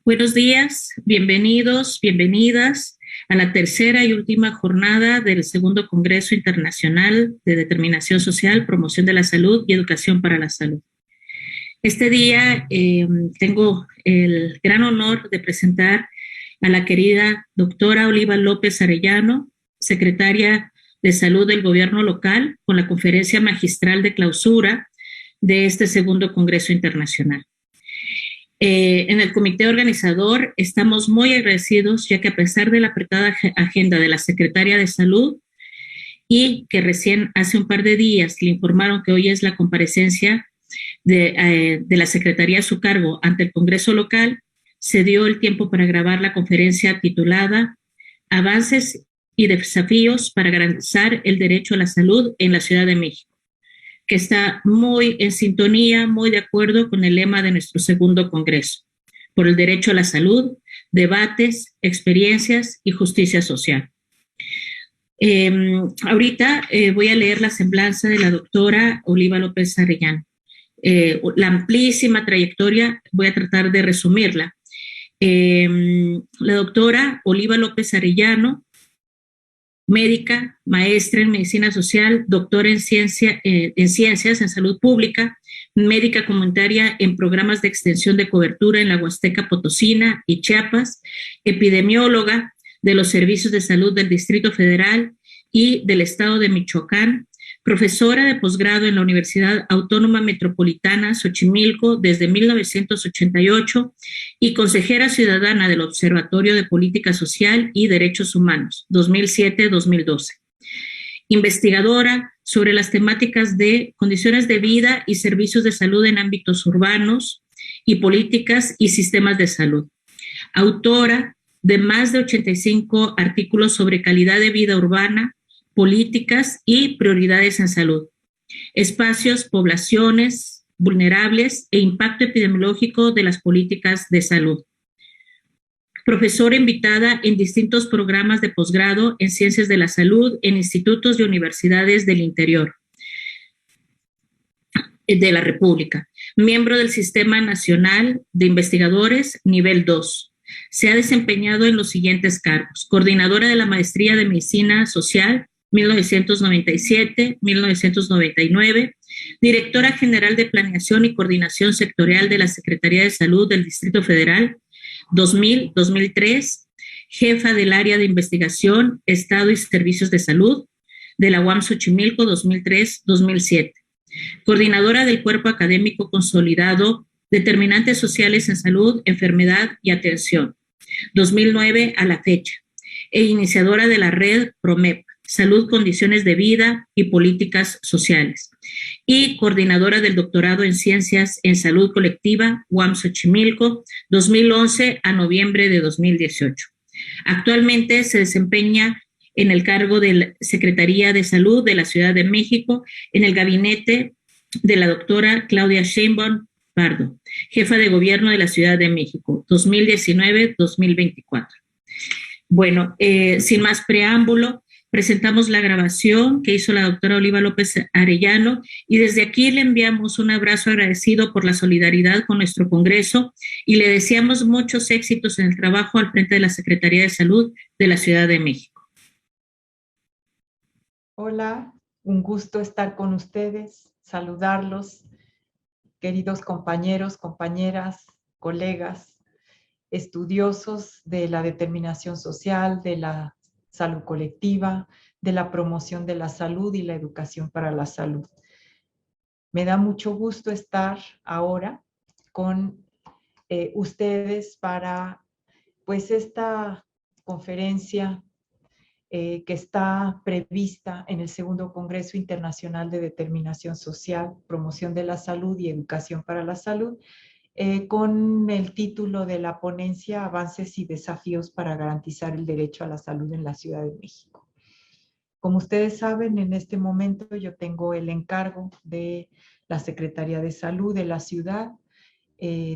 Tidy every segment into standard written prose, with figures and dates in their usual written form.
Buenos días, bienvenidos, bienvenidas a la tercera y última jornada del segundo Congreso Internacional de Determinación Social, Promoción de la Salud y Educación para la Salud. Este día tengo el gran honor de presentar a la querida doctora Oliva López Arellano, secretaria de Salud del Gobierno local, con la conferencia magistral de clausura de este segundo Congreso Internacional. En el comité organizador estamos muy agradecidos, ya que a pesar de la apretada agenda de la Secretaria de Salud y que recién hace un par de días le informaron que hoy es la comparecencia de la Secretaría a su cargo ante el Congreso local, se dio el tiempo para grabar la conferencia titulada Avances y desafíos para garantizar el derecho a la salud en la Ciudad de México, que está muy en sintonía, muy de acuerdo con el lema de nuestro segundo Congreso, por el derecho a la salud, debates, experiencias y justicia social. Ahorita voy a leer la semblanza de la doctora Oliva López Arellano. La amplísima trayectoria, voy a tratar de resumirla. La doctora Oliva López Arellano, médica, maestra en medicina social, doctora en ciencias en salud pública, médica comunitaria en programas de extensión de cobertura en la Huasteca Potosina y Chiapas, epidemióloga de los servicios de salud del Distrito Federal y del Estado de Michoacán, profesora de posgrado en la Universidad Autónoma Metropolitana Xochimilco desde 1988 y consejera ciudadana del Observatorio de Política Social y Derechos Humanos 2007-2012. Investigadora sobre las temáticas de condiciones de vida y servicios de salud en ámbitos urbanos y políticas y sistemas de salud. Autora de más de 85 artículos sobre calidad de vida urbana, políticas y prioridades en salud, espacios, poblaciones vulnerables e impacto epidemiológico de las políticas de salud. Profesora invitada en distintos programas de posgrado en ciencias de la salud en institutos y universidades del interior de la República. Miembro del Sistema Nacional de Investigadores Nivel 2. Se ha desempeñado en los siguientes cargos: coordinadora de la Maestría de Medicina Social 1997-1999, directora general de Planeación y Coordinación Sectorial de la Secretaría de Salud del Distrito Federal 2000-2003, jefa del área de investigación, Estado y Servicios de Salud de la UAM Xochimilco 2003-2007, coordinadora del Cuerpo Académico Consolidado Determinantes Sociales en Salud, Enfermedad y Atención 2009 a la fecha, e iniciadora de la red PROMEP, Salud, Condiciones de Vida y Políticas Sociales, y coordinadora del doctorado en Ciencias en Salud Colectiva, UAM Xochimilco, 2011 a noviembre de 2018. Actualmente se desempeña en el cargo de la Secretaría de Salud de la Ciudad de México, en el gabinete de la doctora Claudia Sheinbaum Pardo, jefa de gobierno de la Ciudad de México, 2019-2024. Bueno, sin más preámbulo, presentamos la grabación que hizo la doctora Oliva López Arellano y desde aquí le enviamos un abrazo agradecido por la solidaridad con nuestro Congreso y le deseamos muchos éxitos en el trabajo al frente de la Secretaría de Salud de la Ciudad de México. Hola, un gusto estar con ustedes, saludarlos, queridos compañeros, compañeras, colegas, estudiosos de la determinación social, de la salud colectiva, de la promoción de la salud y la educación para la salud. Me da mucho gusto estar ahora con ustedes para pues esta conferencia que está prevista en el segundo Congreso Internacional de Determinación Social, Promoción de la Salud y Educación para la Salud, con el título de la ponencia Avances y desafíos para garantizar el derecho a la salud en la Ciudad de México. Como ustedes saben, en este momento yo tengo el encargo de la Secretaría de Salud de la ciudad,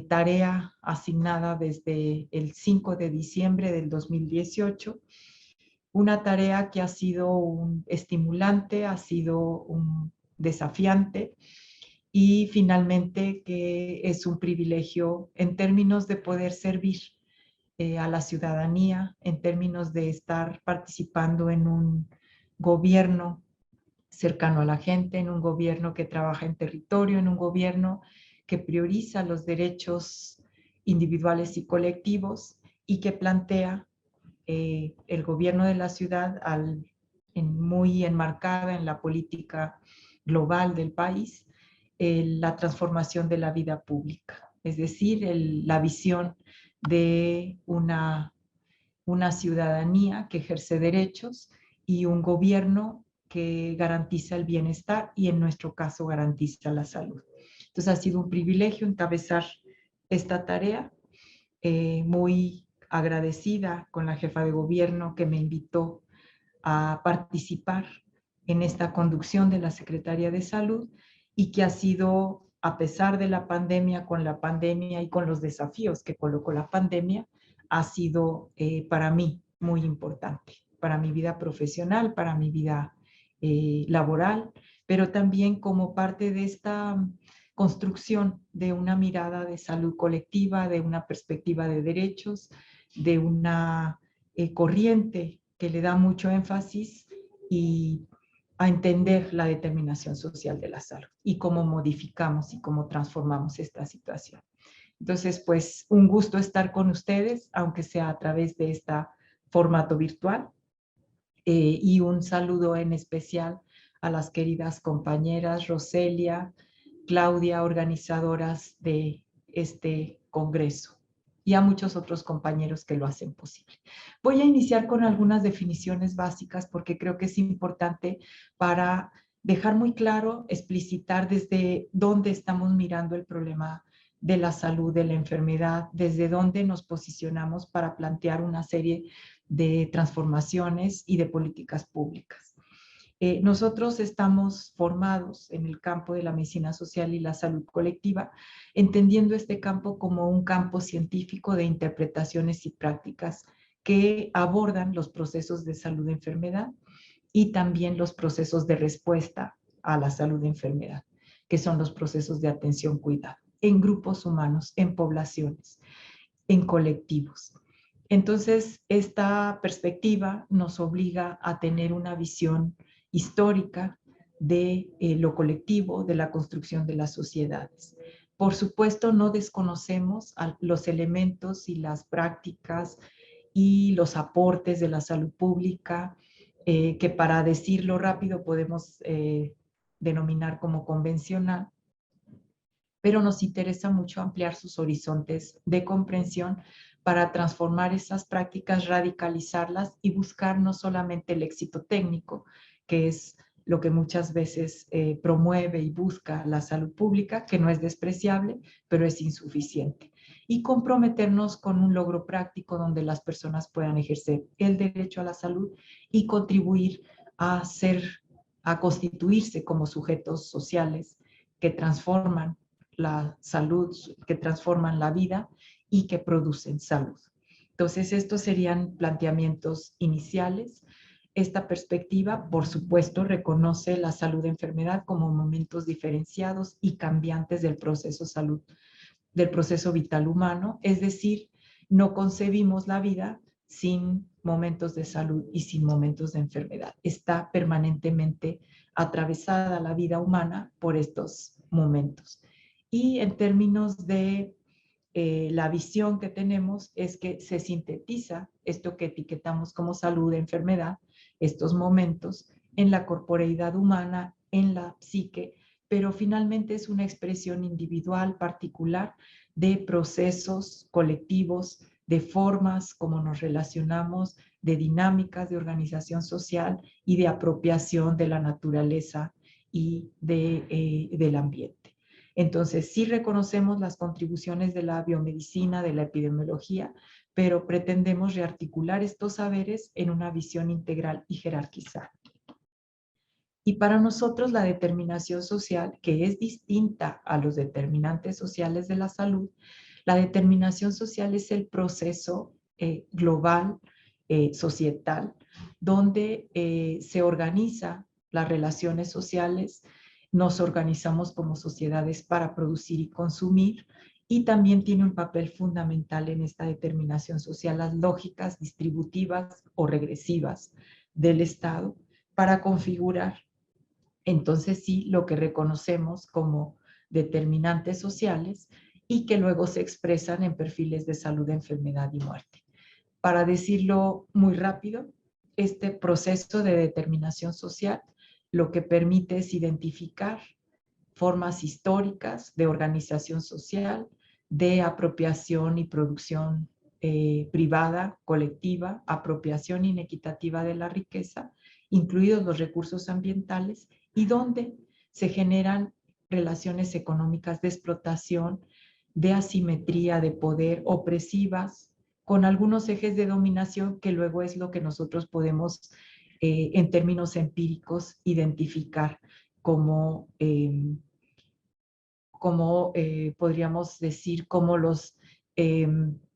tarea asignada desde el 5 de diciembre del 2018, una tarea que ha sido un estimulante, ha sido un desafiante y finalmente que es un privilegio en términos de poder servir a la ciudadanía en términos de estar participando en un gobierno cercano a la gente, en un gobierno que trabaja en territorio, en un gobierno que prioriza los derechos individuales y colectivos y que plantea el gobierno de la ciudad muy enmarcada en la política global del país, la transformación de la vida pública, es decir, la visión de una ciudadanía que ejerce derechos y un gobierno que garantiza el bienestar y en nuestro caso garantiza la salud. Entonces ha sido un privilegio encabezar esta tarea, muy agradecida con la jefa de gobierno que me invitó a participar en esta conducción de la Secretaría de Salud y que ha sido, a pesar de la pandemia, con la pandemia y con los desafíos que colocó la pandemia, ha sido para mí muy importante, para mi vida profesional, para mi vida laboral, pero también como parte de esta construcción de una mirada de salud colectiva, de una perspectiva de derechos, de una corriente que le da mucho énfasis y a entender la determinación social de la salud y cómo modificamos y cómo transformamos esta situación. Entonces, pues un gusto estar con ustedes, aunque sea a través de este formato virtual, y un saludo en especial a las queridas compañeras Roselia, Claudia, organizadoras de este congreso, y a muchos otros compañeros que lo hacen posible. Voy a iniciar con algunas definiciones básicas porque creo que es importante para dejar muy claro, explicitar desde dónde estamos mirando el problema de la salud, de la enfermedad, desde dónde nos posicionamos para plantear una serie de transformaciones y de políticas públicas. Nosotros estamos formados en el campo de la medicina social y la salud colectiva, entendiendo este campo como un campo científico de interpretaciones y prácticas que abordan los procesos de salud-enfermedad y también los procesos de respuesta a la salud-enfermedad, que son los procesos de atención-cuidado, en grupos humanos, en poblaciones, en colectivos. Entonces, esta perspectiva nos obliga a tener una visión histórica de lo colectivo, de la construcción de las sociedades. Por supuesto, no desconocemos los elementos y las prácticas y los aportes de la salud pública, que para decirlo rápido podemos denominar como convencional, pero nos interesa mucho ampliar sus horizontes de comprensión para transformar esas prácticas, radicalizarlas y buscar no solamente el éxito técnico, que es lo que muchas veces promueve y busca la salud pública, que no es despreciable, pero es insuficiente. Y comprometernos con un logro práctico donde las personas puedan ejercer el derecho a la salud y contribuir a constituirse como sujetos sociales que transforman la salud, que transforman la vida y que producen salud. Entonces, estos serían planteamientos iniciales. Esta perspectiva, por supuesto, reconoce la salud-enfermedad como momentos diferenciados y cambiantes del proceso salud, del proceso vital humano, es decir, no concebimos la vida sin momentos de salud y sin momentos de enfermedad. Está permanentemente atravesada la vida humana por estos momentos. Y en términos de la visión que tenemos es que se sintetiza esto que etiquetamos como salud, enfermedad, estos momentos en la corporeidad humana, en la psique, pero finalmente es una expresión individual, particular, de procesos colectivos, de formas como nos relacionamos, de dinámicas de organización social y de apropiación de la naturaleza y del ambiente. Entonces, sí reconocemos las contribuciones de la biomedicina, de la epidemiología, pero pretendemos rearticular estos saberes en una visión integral y jerarquizada. Y para nosotros la determinación social, que es distinta a los determinantes sociales de la salud, la determinación social es el proceso global, societal, donde se organizan las relaciones sociales, nos organizamos como sociedades para producir y consumir y también tiene un papel fundamental en esta determinación social, las lógicas distributivas o regresivas del Estado para configurar entonces sí lo que reconocemos como determinantes sociales y que luego se expresan en perfiles de salud, enfermedad y muerte. Para decirlo muy rápido, este proceso de determinación social lo que permite es identificar formas históricas de organización social, de apropiación y producción privada, colectiva, apropiación inequitativa de la riqueza, incluidos los recursos ambientales, y donde se generan relaciones económicas de explotación, de asimetría de poder, opresivas, con algunos ejes de dominación que luego es lo que nosotros podemos, en términos empíricos, identificar como podríamos decir, como los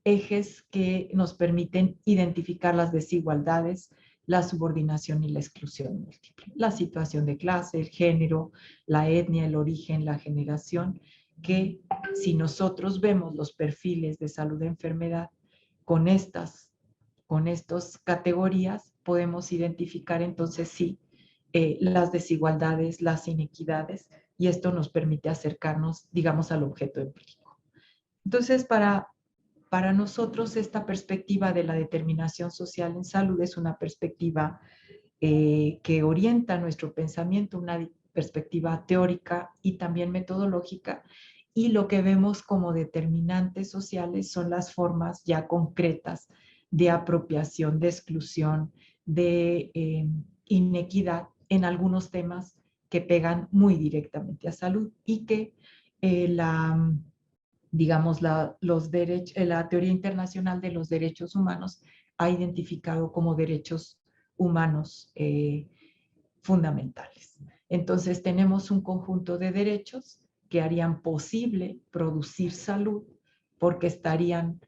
ejes que nos permiten identificar las desigualdades, la subordinación y la exclusión múltiple. La situación de clase, el género, la etnia, el origen, la generación, que si nosotros vemos los perfiles de salud de enfermedad con estas categorías, podemos identificar entonces sí las desigualdades, las inequidades, y esto nos permite acercarnos, digamos, al objeto empírico. Entonces, para nosotros esta perspectiva de la determinación social en salud es una perspectiva que orienta nuestro pensamiento, una perspectiva teórica y también metodológica, y lo que vemos como determinantes sociales son las formas ya concretas de apropiación, de exclusión, de inequidad en algunos temas que pegan muy directamente a salud y que digamos, la teoría internacional de los derechos humanos ha identificado como derechos humanos fundamentales. Entonces tenemos un conjunto de derechos que harían posible producir salud porque estarían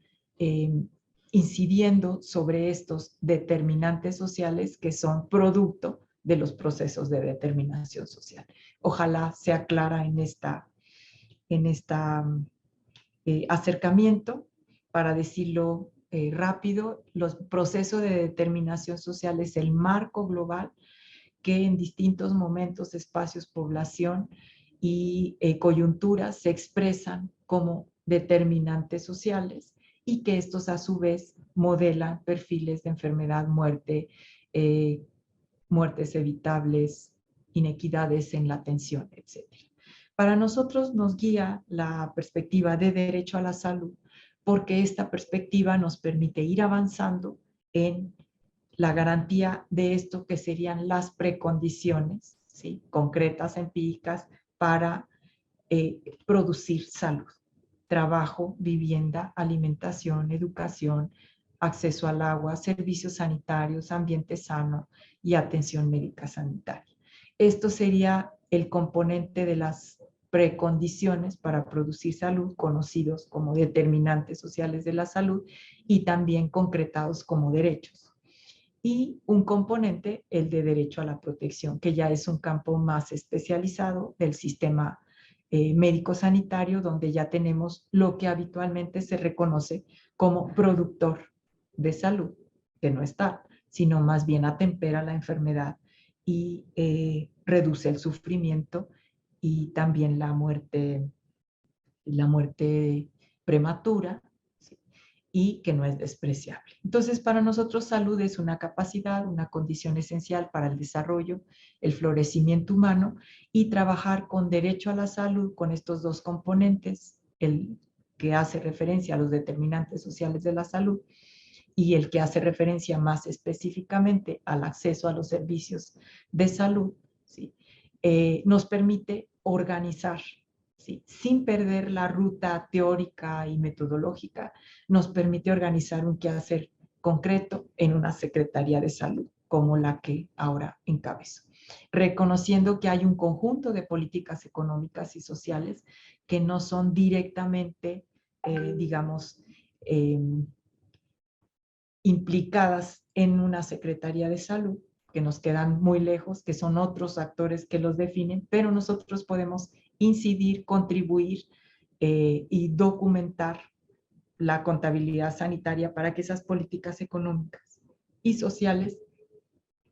incidiendo sobre estos determinantes sociales que son producto de los procesos de determinación social. Ojalá sea clara en esta acercamiento. Para decirlo rápido, los procesos de determinación social es el marco global que en distintos momentos, espacios, población y coyunturas se expresan como determinantes sociales y que estos a su vez modelan perfiles de enfermedad, muerte, muertes evitables, inequidades en la atención, etc. Para nosotros nos guía la perspectiva de derecho a la salud porque esta perspectiva nos permite ir avanzando en la garantía de esto que serían las precondiciones, ¿sí?, concretas, empíricas, para producir salud. Trabajo, vivienda, alimentación, educación, acceso al agua, servicios sanitarios, ambiente sano y atención médica sanitaria. Esto sería el componente de las precondiciones para producir salud, conocidos como determinantes sociales de la salud y también concretados como derechos. Y un componente, el de derecho a la protección, que ya es un campo más especializado del sistema médico-sanitario, donde ya tenemos lo que habitualmente se reconoce como productor de salud, que no está, sino más bien atempera la enfermedad y reduce el sufrimiento y también la muerte prematura, ¿sí?, y que no es despreciable. Entonces, para nosotros salud es una capacidad, una condición esencial para el desarrollo, el florecimiento humano, y trabajar con derecho a la salud, con estos dos componentes, el que hace referencia a los determinantes sociales de la salud y el que hace referencia más específicamente al acceso a los servicios de salud, ¿sí?, nos permite organizar, ¿sí?, sin perder la ruta teórica y metodológica, nos permite organizar un quehacer concreto en una Secretaría de Salud, como la que ahora encabezo, reconociendo que hay un conjunto de políticas económicas y sociales que no son directamente, digamos, implicadas en una Secretaría de Salud, que nos quedan muy lejos, que son otros actores que los definen, pero nosotros podemos incidir, contribuir y documentar la contabilidad sanitaria para que esas políticas económicas y sociales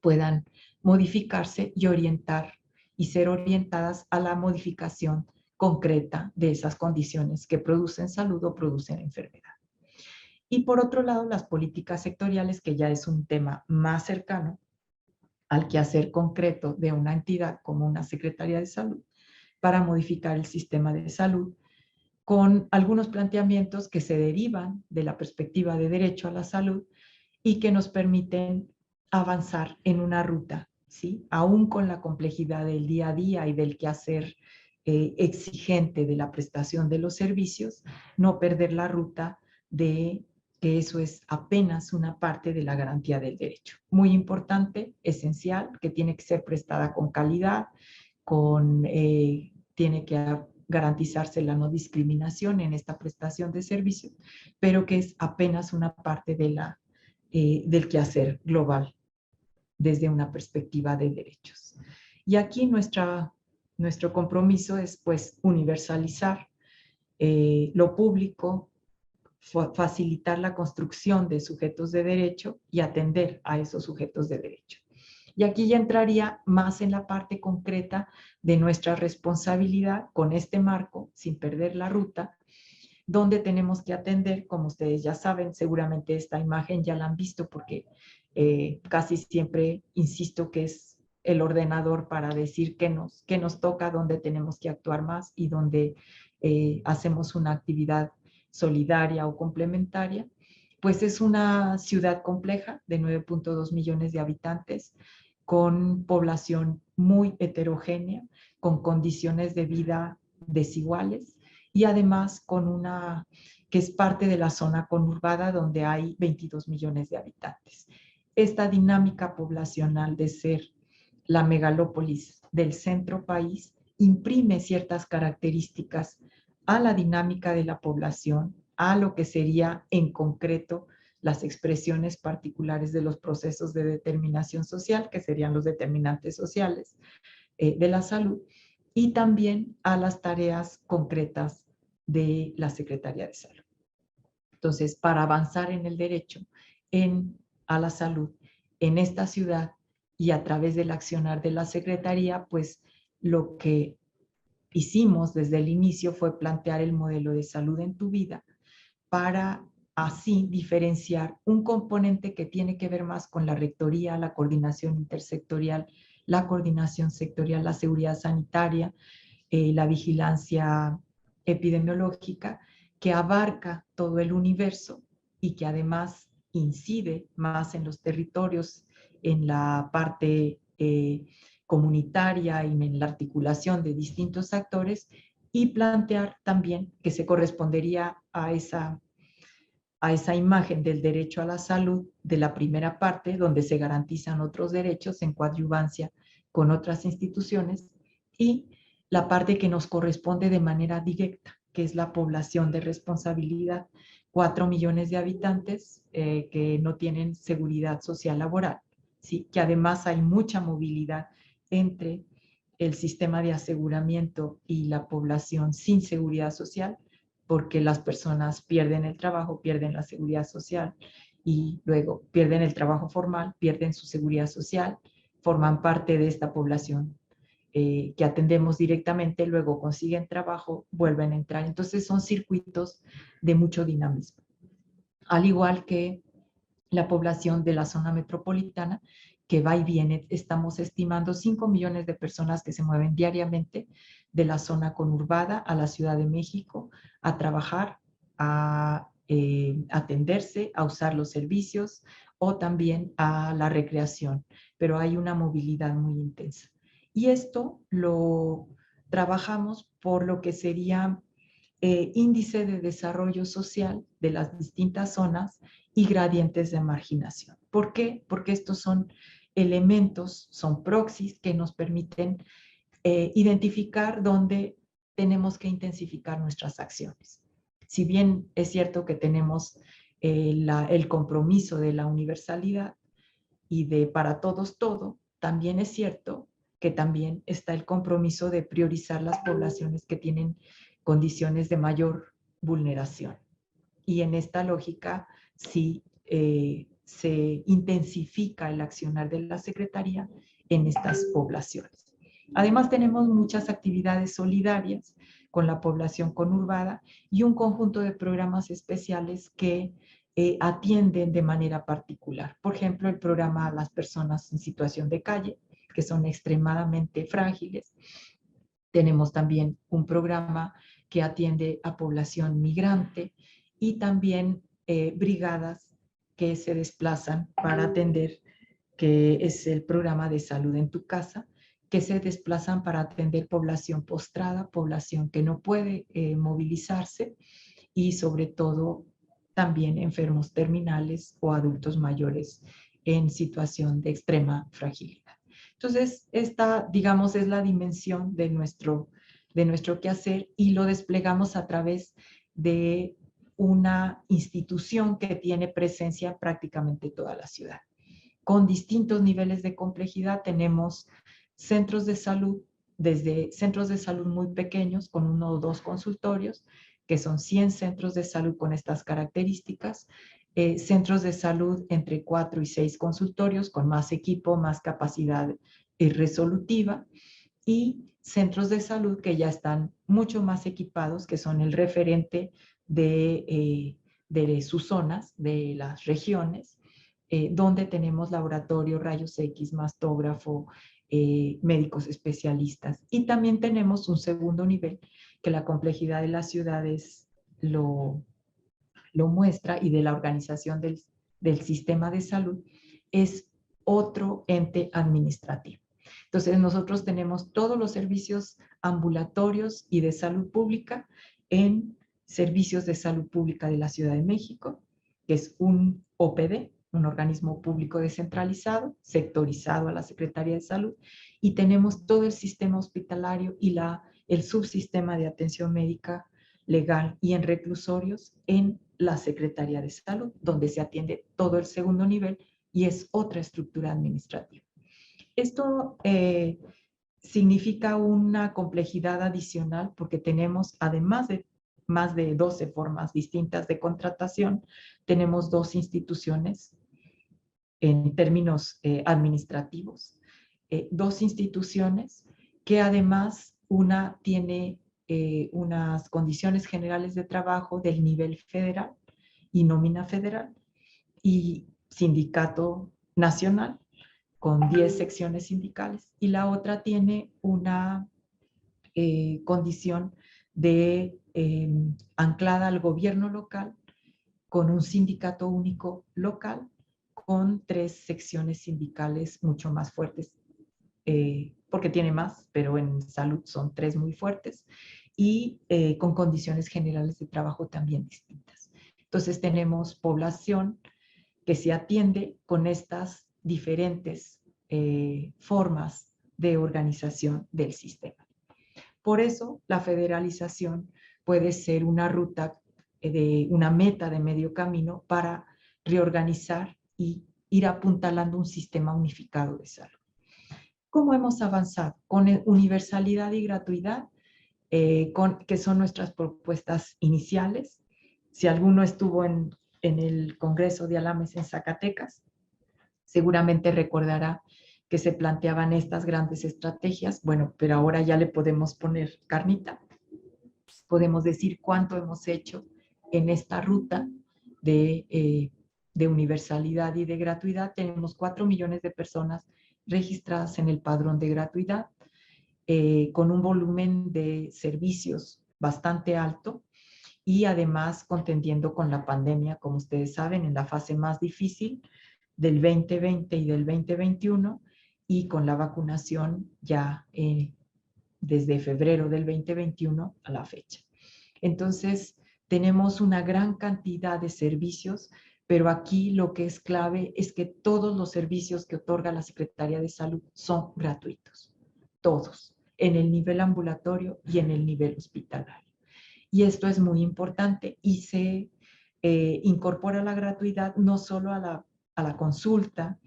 puedan modificarse y orientar y ser orientadas a la modificación concreta de esas condiciones que producen salud o producen enfermedad. Y por otro lado, las políticas sectoriales, que ya es un tema más cercano al quehacer concreto de una entidad como una Secretaría de Salud, para modificar el sistema de salud con algunos planteamientos que se derivan de la perspectiva de derecho a la salud y que nos permiten avanzar en una ruta, ¿sí? Aún con la complejidad del día a día y del quehacer exigente de la prestación de los servicios, no perder la ruta de que eso es apenas una parte de la garantía del derecho. Muy importante, esencial, que tiene que ser prestada con calidad, tiene que garantizarse la no discriminación en esta prestación de servicios, pero que es apenas una parte de del quehacer global desde una perspectiva de derechos. Y aquí nuestro compromiso es pues universalizar lo público, facilitar la construcción de sujetos de derecho y atender a esos sujetos de derecho. Y aquí ya entraría más en la parte concreta de nuestra responsabilidad con este marco, sin perder la ruta, donde tenemos que atender, como ustedes ya saben, seguramente esta imagen ya la han visto porque casi siempre insisto que es el ordenador para decir qué nos toca, dónde tenemos que actuar más y dónde hacemos una actividad solidaria o complementaria. Pues es una ciudad compleja de 9.2 millones de habitantes, con población muy heterogénea, con condiciones de vida desiguales y además con que es parte de la zona conurbada donde hay 22 millones de habitantes. Esta dinámica poblacional de ser la megalópolis del centro país imprime ciertas características a la dinámica de la población, a lo que sería en concreto las expresiones particulares de los procesos de determinación social, que serían los determinantes sociales de la salud, y también a las tareas concretas de la Secretaría de Salud. Entonces, para avanzar en el derecho a la salud en esta ciudad y a través del accionar de la Secretaría, pues lo que hicimos desde el inicio fue plantear el modelo de salud en tu vida para así diferenciar un componente que tiene que ver más con la rectoría, la coordinación intersectorial, la coordinación sectorial, la seguridad sanitaria, la vigilancia epidemiológica, que abarca todo el universo y que además incide más en los territorios, en la parte comunitaria y en la articulación de distintos actores, y plantear también que se correspondería a esa imagen del derecho a la salud de la primera parte, donde se garantizan otros derechos en coadyuvancia con otras instituciones, y la parte que nos corresponde de manera directa, que es la población de responsabilidad, 4 millones de habitantes que no tienen seguridad social laboral, ¿sí? Que además hay mucha movilidad entre el sistema de aseguramiento y la población sin seguridad social, porque las personas pierden el trabajo, pierden la seguridad social y luego pierden el trabajo formal, pierden su seguridad social, forman parte de esta población que atendemos directamente, luego consiguen trabajo, vuelven a entrar. Entonces son circuitos de mucho dinamismo. Al igual que la población de la zona metropolitana, que va y viene, estamos estimando 5 millones de personas que se mueven diariamente de la zona conurbada a la Ciudad de México a trabajar, a atenderse, a usar los servicios o también a la recreación, pero hay una movilidad muy intensa. Y esto lo trabajamos por lo que sería índice de desarrollo social de las distintas zonas y gradientes de marginación. ¿Por qué? Porque estos son elementos, son proxies que nos permiten identificar dónde tenemos que intensificar nuestras acciones. Si bien es cierto que tenemos el compromiso de la universalidad y de para todos todo, también es cierto que también está el compromiso de priorizar las poblaciones que tienen condiciones de mayor vulneración. Y en esta lógica sí se intensifica el accionar de la Secretaría en estas poblaciones. Además, tenemos muchas actividades solidarias con la población conurbada y un conjunto de programas especiales que atienden de manera particular. Por ejemplo, el programa a las personas en situación de calle, que son extremadamente frágiles. Tenemos también un programa que atiende a población migrante y también brigadas que se desplazan para atender, que es el programa de salud en tu casa, que se desplazan para atender población postrada, población que no puede movilizarse y sobre todo también enfermos terminales o adultos mayores en situación de extrema fragilidad. Entonces, esta, digamos, es la dimensión de nuestro quehacer y lo desplegamos a través de una institución que tiene presencia en prácticamente toda la ciudad. Con distintos niveles de complejidad tenemos centros de salud, desde centros de salud muy pequeños con 1 o 2 consultorios, que son 100 centros de salud con estas características, centros de salud entre 4 y 6 consultorios con más equipo, más capacidad resolutiva, y centros de salud que ya están mucho más equipados, que son el referente de sus zonas, de las regiones, donde tenemos laboratorio, rayos X, mastógrafo, médicos especialistas. Y también tenemos un segundo nivel que la complejidad de las ciudades lo muestra y de la organización del sistema de salud, es otro ente administrativo. Entonces, nosotros tenemos todos los servicios ambulatorios y de salud pública en Servicios de Salud Pública de la Ciudad de México, que es un OPD, un organismo público descentralizado, sectorizado a la Secretaría de Salud, y tenemos todo el sistema hospitalario y el subsistema de atención médica legal y en reclusorios en la Secretaría de Salud, donde se atiende todo el segundo nivel y es otra estructura administrativa. Esto significa una complejidad adicional porque tenemos, además de más de 12 formas distintas de contratación, tenemos 2 instituciones en términos administrativos, 2 instituciones que además una tiene unas condiciones generales de trabajo del nivel federal y nómina federal y sindicato nacional con 10 secciones sindicales, y la otra tiene una condición de anclada al gobierno local con un sindicato único local con 3 secciones sindicales mucho más fuertes, porque tiene más, pero en salud son 3 muy fuertes, y con condiciones generales de trabajo también distintas. Entonces tenemos población que se atiende con estas diferentes formas de organización del sistema. Por eso la federalización puede ser una ruta, una meta de medio camino para reorganizar y ir apuntalando un sistema unificado de salud. ¿Cómo hemos avanzado? Con universalidad y gratuidad, que son nuestras propuestas iniciales. Si alguno estuvo en el Congreso de Alames en Zacatecas, seguramente recordará que se planteaban estas grandes estrategias. Bueno, pero ahora ya le podemos poner carnita. Podemos decir cuánto hemos hecho en esta ruta de universalidad y de gratuidad. Tenemos 4 millones de personas registradas en el padrón de gratuidad, con un volumen de servicios bastante alto y además contendiendo con la pandemia, como ustedes saben, en la fase más difícil del 2020 y del 2021, y con la vacunación ya desde febrero del 2021 a la fecha. Entonces, tenemos una gran cantidad de servicios, pero aquí lo que es clave es que todos los servicios que otorga la Secretaría de Salud son gratuitos, todos, en el nivel ambulatorio y en el nivel hospitalario. Y esto es muy importante y se incorpora la gratuidad no solo a la consulta,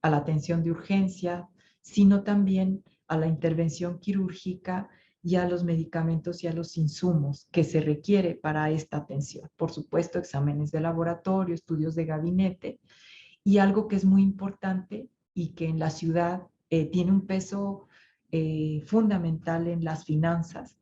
a la atención de urgencia, sino también a la intervención quirúrgica y a los medicamentos y a los insumos que se requiere para esta atención. Por supuesto, exámenes de laboratorio, estudios de gabinete y algo que es muy importante y que en la ciudad tiene un peso fundamental en las finanzas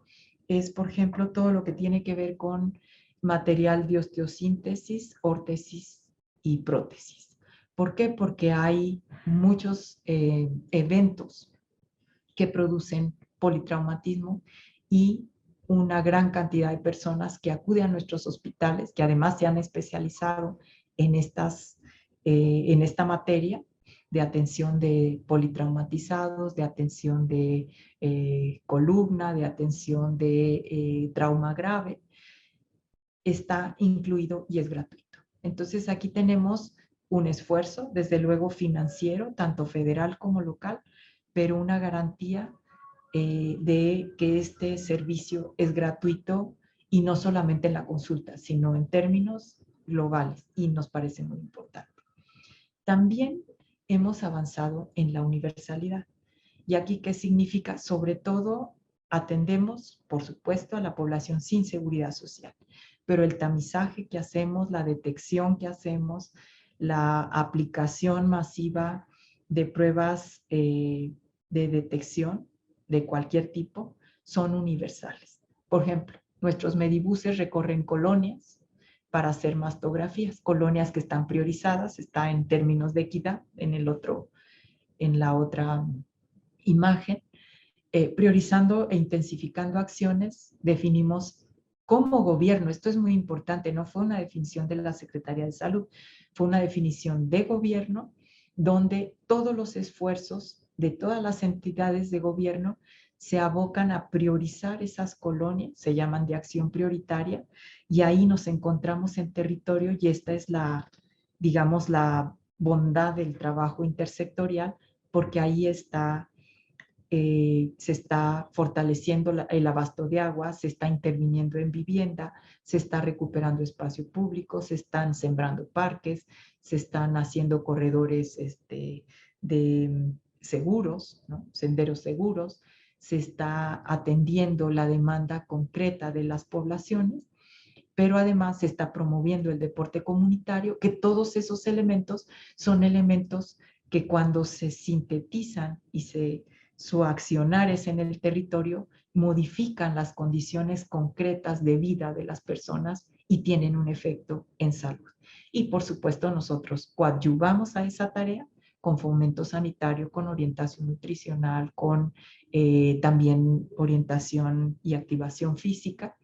es, por ejemplo, todo lo que tiene que ver con material de osteosíntesis, órtesis y prótesis. ¿Por qué? Porque hay muchos eventos que producen politraumatismo y una gran cantidad de personas que acuden a nuestros hospitales, que además se han especializado en, en esta materia de atención de politraumatizados, de atención de columna, de atención de trauma grave, está incluido y es gratuito. Entonces aquí tenemos un esfuerzo, desde luego financiero, tanto federal como local, pero una garantía de que este servicio es gratuito y no solamente en la consulta, sino en términos globales y nos parece muy importante. También hemos avanzado en la universalidad. ¿Y aquí qué significa? Sobre todo atendemos, por supuesto, a la población sin seguridad social, pero el tamizaje que hacemos, la detección que hacemos, la aplicación masiva de pruebas de detección de cualquier tipo son universales. Por ejemplo, nuestros medibuses recorren colonias para hacer mastografías, colonias que están priorizadas, está en términos de equidad en la otra imagen, priorizando e intensificando acciones, definimos como gobierno, esto es muy importante, no fue una definición de la Secretaría de Salud, fue una definición de gobierno donde todos los esfuerzos de todas las entidades de gobierno se abocan a priorizar esas colonias, se llaman de acción prioritaria, y ahí nos encontramos en territorio y esta es digamos, la bondad del trabajo intersectorial, porque ahí se está fortaleciendo el abasto de agua, se está interviniendo en vivienda, se está recuperando espacio público, se están sembrando parques, se están haciendo corredores de seguros, ¿no? Senderos seguros, se está atendiendo la demanda concreta de las poblaciones, pero además se está promoviendo el deporte comunitario, que todos esos elementos son elementos que cuando se sintetizan y su accionar es en el territorio, modifican las condiciones concretas de vida de las personas y tienen un efecto en salud. Y por supuesto nosotros coadyuvamos a esa tarea con fomento sanitario, con orientación nutricional, con también orientación y activación física,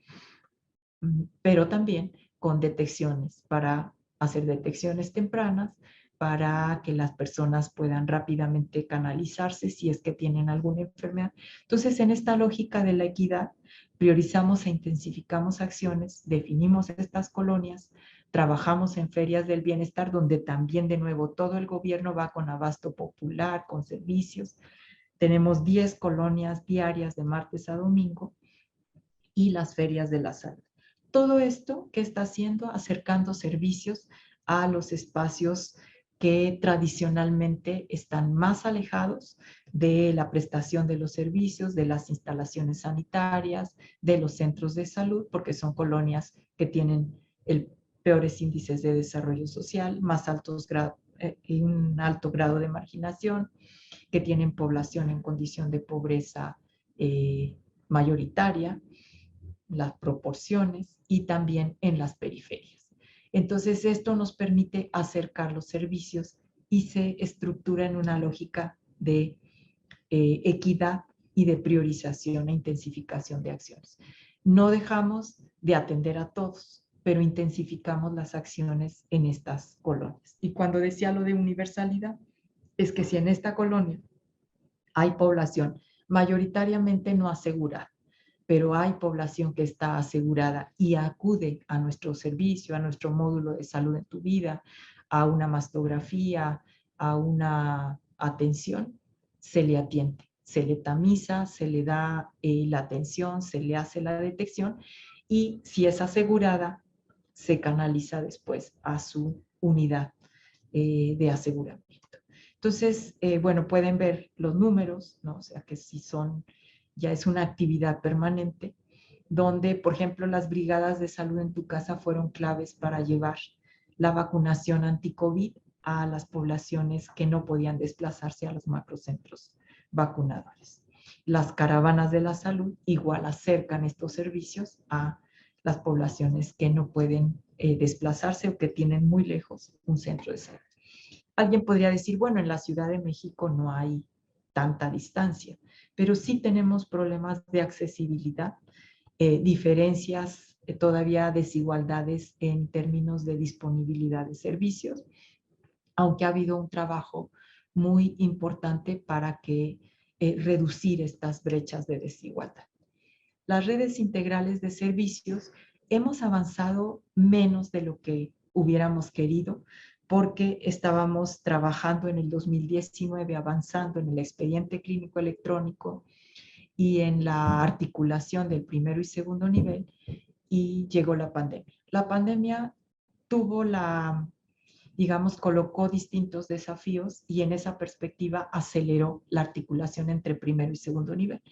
pero también con detecciones para hacer detecciones tempranas, para que las personas puedan rápidamente canalizarse si es que tienen alguna enfermedad. Entonces, en esta lógica de la equidad, priorizamos e intensificamos acciones, definimos estas colonias, trabajamos en ferias del bienestar, donde también de nuevo todo el gobierno va con abasto popular, con servicios. Tenemos 10 colonias diarias de martes a domingo y las ferias de la salud. Todo esto, ¿qué está haciendo? Acercando servicios a los espacios que tradicionalmente están más alejados de la prestación de los servicios, de las instalaciones sanitarias, de los centros de salud, porque son colonias que tienen peores índices de desarrollo social, más altos y un alto grado de marginación, que tienen población en condición de pobreza mayoritaria, las proporciones y también en las periferias. Entonces, esto nos permite acercar los servicios y se estructura en una lógica de equidad y de priorización e intensificación de acciones. No dejamos de atender a todos, pero intensificamos las acciones en estas colonias. Y cuando decía lo de universalidad, es que si en esta colonia hay población mayoritariamente no asegurada, pero hay población que está asegurada y acude a nuestro servicio, a nuestro módulo de salud en tu vida, a una mastografía, a una atención, se le atiende, se le tamiza, se le da la atención, se le hace la detección y si es asegurada, se canaliza después a su unidad de aseguramiento. Entonces, bueno, pueden ver los números, ¿no? O sea que si son ya es una actividad permanente, donde, por ejemplo, las brigadas de salud en tu casa fueron claves para llevar la vacunación anti-COVID a las poblaciones que no podían desplazarse a los macrocentros vacunadores. Las caravanas de la salud igual acercan estos servicios a las poblaciones que no pueden desplazarse o que tienen muy lejos un centro de salud. Alguien podría decir, bueno, en la Ciudad de México no hay tanta distancia, pero sí tenemos problemas de accesibilidad, diferencias, todavía desigualdades en términos de disponibilidad de servicios, aunque ha habido un trabajo muy importante para reducir estas brechas de desigualdad. Las redes integrales de servicios hemos avanzado menos de lo que hubiéramos querido, porque estábamos trabajando en el 2019, avanzando en el expediente clínico electrónico y en la articulación del primero y segundo nivel, y llegó la pandemia. La pandemia tuvo digamos, colocó distintos desafíos y en esa perspectiva aceleró la articulación entre primero y segundo nivel,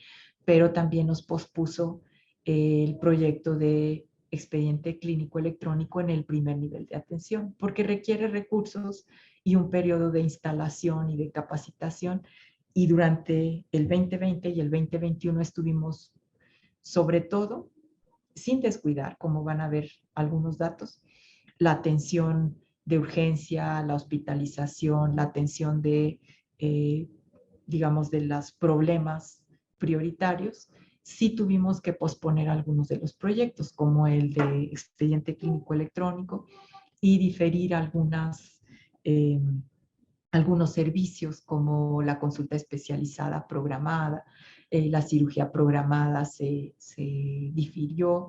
pero también nos pospuso el proyecto de expediente clínico electrónico en el primer nivel de atención, porque requiere recursos y un periodo de instalación y de capacitación. Y durante el 2020 y el 2021 estuvimos, sobre todo, sin descuidar, como van a ver algunos datos, la atención de urgencia, la hospitalización, la atención digamos, de los problemas prioritarios. Sí tuvimos que posponer algunos de los proyectos, como el de expediente clínico electrónico, y diferir algunos servicios como la consulta especializada programada, la cirugía programada se difirió